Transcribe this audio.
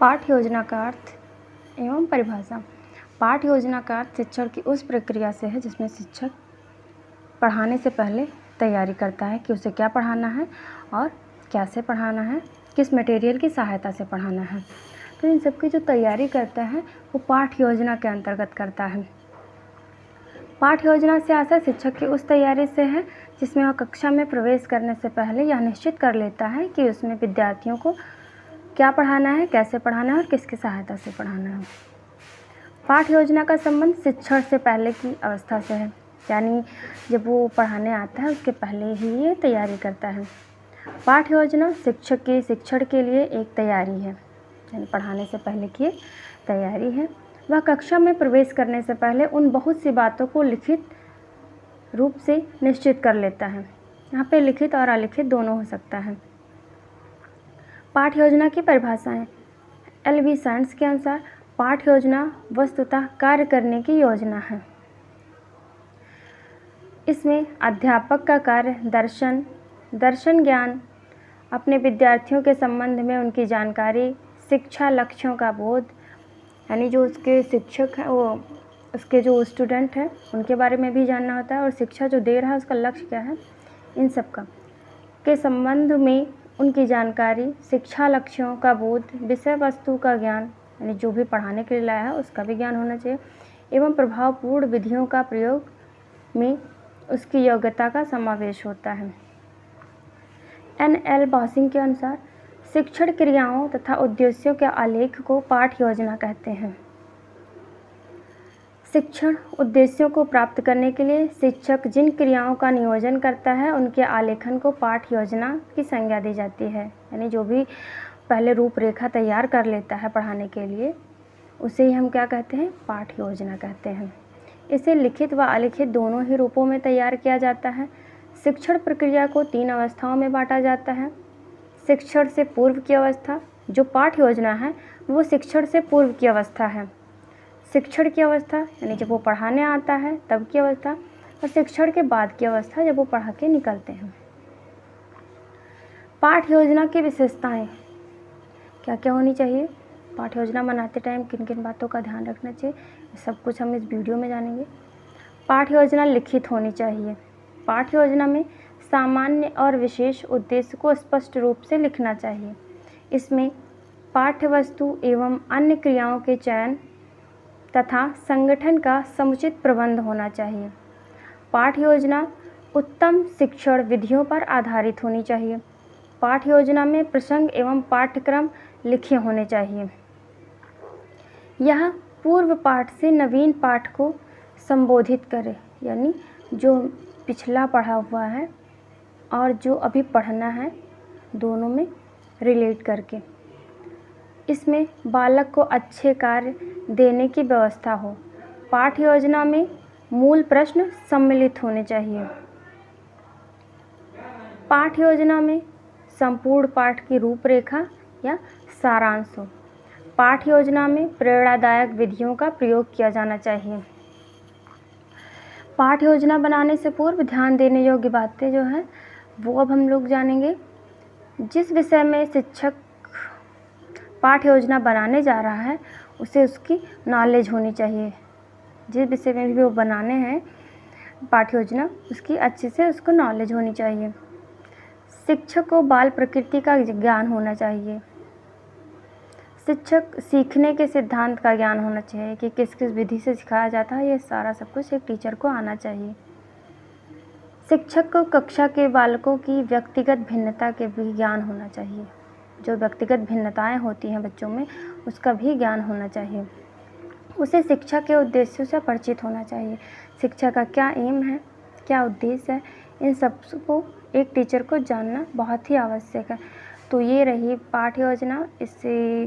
पाठ योजना का अर्थ एवं परिभाषा। पाठ योजना का अर्थ शिक्षण की उस प्रक्रिया से है जिसमें शिक्षक पढ़ाने से पहले तैयारी करता है कि उसे क्या पढ़ाना है और कैसे पढ़ाना है, किस मटेरियल की सहायता से पढ़ाना है। तो इन सब की जो तैयारी करता है वो पाठ योजना के अंतर्गत करता है। पाठ योजना से आशय शिक्षक की उस तैयारी से है जिसमें वह कक्षा में प्रवेश करने से पहले यह निश्चित कर लेता है कि उसमें विद्यार्थियों को क्या पढ़ाना है, कैसे पढ़ाना है और किसकी सहायता से पढ़ाना है। पाठ योजना का संबंध शिक्षण से पहले की अवस्था से है, यानी जब वो पढ़ाने आता है उसके पहले ही ये तैयारी करता है। पाठ योजना शिक्षक की शिक्षण के लिए एक तैयारी है, यानी पढ़ाने से पहले की तैयारी है। वह कक्षा में प्रवेश करने से पहले उन बहुत सी बातों को लिखित रूप से निश्चित कर लेता है। यहाँ पे लिखित और अलिखित दोनों हो सकता है। पाठ योजना की परिभाषाएं। LV सैंड्स के अनुसार पाठ योजना वस्तुतः कार्य करने की योजना है। इसमें अध्यापक का कार्य दर्शन ज्ञान, अपने विद्यार्थियों के संबंध में उनकी जानकारी, शिक्षा लक्ष्यों का बोध, यानी जो उसके शिक्षक हैं वो उसके जो स्टूडेंट हैं उनके बारे में भी जानना होता है और शिक्षा जो दे रहा है उसका लक्ष्य क्या है, इन सब का के संबंध में उनकी जानकारी, शिक्षा लक्ष्यों का बोध, विषय वस्तु का ज्ञान, यानी जो भी पढ़ाने के लिए लाया है उसका भी ज्ञान होना चाहिए, एवं प्रभावपूर्ण विधियों का प्रयोग में उसकी योग्यता का समावेश होता है। NL बॉसिंग के अनुसार शिक्षण क्रियाओं तथा उद्देश्यों के आलेख को पाठ योजना कहते हैं। शिक्षण उद्देश्यों को प्राप्त करने के लिए शिक्षक जिन क्रियाओं का नियोजन करता है उनके आलेखन को पाठ योजना की संज्ञा दी जाती है, यानी जो भी पहले रूपरेखा तैयार कर लेता है पढ़ाने के लिए उसे ही हम क्या कहते हैं, पाठ योजना कहते हैं। इसे लिखित व अलिखित दोनों ही रूपों में तैयार किया जाता है। शिक्षण प्रक्रिया को 3 अवस्थाओं में बांटा जाता है। शिक्षण से पूर्व की अवस्था, जो पाठ योजना है वो शिक्षण से पूर्व की अवस्था है। शिक्षण की अवस्था यानी जब वो पढ़ाने आता है तब की अवस्था, और शिक्षण के बाद की अवस्था जब वो पढ़ा के निकलते हैं। पाठ योजना की विशेषताएं क्या क्या होनी चाहिए, पाठ योजना बनाते टाइम किन किन बातों का ध्यान रखना चाहिए, सब कुछ हम इस वीडियो में जानेंगे। पाठ योजना लिखित होनी चाहिए। पाठ योजना में सामान्य और विशेष उद्देश्य को स्पष्ट रूप से लिखना चाहिए। इसमें पाठ्य वस्तु एवं अन्य क्रियाओं के चयन तथा संगठन का समुचित प्रबंध होना चाहिए। पाठ योजना उत्तम शिक्षण विधियों पर आधारित होनी चाहिए। पाठ योजना में प्रसंग एवं पाठ्यक्रम लिखे होने चाहिए। यह पूर्व पाठ से नवीन पाठ को संबोधित करे, यानी जो पिछला पढ़ा हुआ है और जो अभी पढ़ना है दोनों में रिलेट करके। इसमें बालक को अच्छे कार्य देने की व्यवस्था हो। पाठ योजना में मूल प्रश्न सम्मिलित होने चाहिए। पाठ योजना में संपूर्ण पाठ की रूपरेखा या सारांश हो। पाठ योजना में प्रेरणादायक विधियों का प्रयोग किया जाना चाहिए। पाठ योजना बनाने से पूर्व ध्यान देने योग्य बातें जो हैं वो अब हम लोग जानेंगे। जिस विषय में शिक्षक पाठ योजना बनाने जा रहा है उसे उसकी नॉलेज होनी चाहिए। जिस विषय में भी वो बनाने हैं पाठ योजना उसकी अच्छे से उसको नॉलेज होनी चाहिए। शिक्षक को बाल प्रकृति का ज्ञान होना चाहिए। शिक्षक सीखने के सिद्धांत का ज्ञान होना चाहिए कि किस किस विधि से सिखाया जाता है, ये सारा सब कुछ एक टीचर को आना चाहिए। शिक्षक को कक्षा के बालकों की व्यक्तिगत भिन्नता के भी ज्ञान होना चाहिए। जो व्यक्तिगत भिन्नताएं होती हैं बच्चों में उसका भी ज्ञान होना चाहिए। उसे शिक्षा के उद्देश्यों से परिचित होना चाहिए। शिक्षा का क्या एम है, क्या उद्देश्य है, इन सब को एक टीचर को जानना बहुत ही आवश्यक है। तो ये रही पाठ योजना। इससे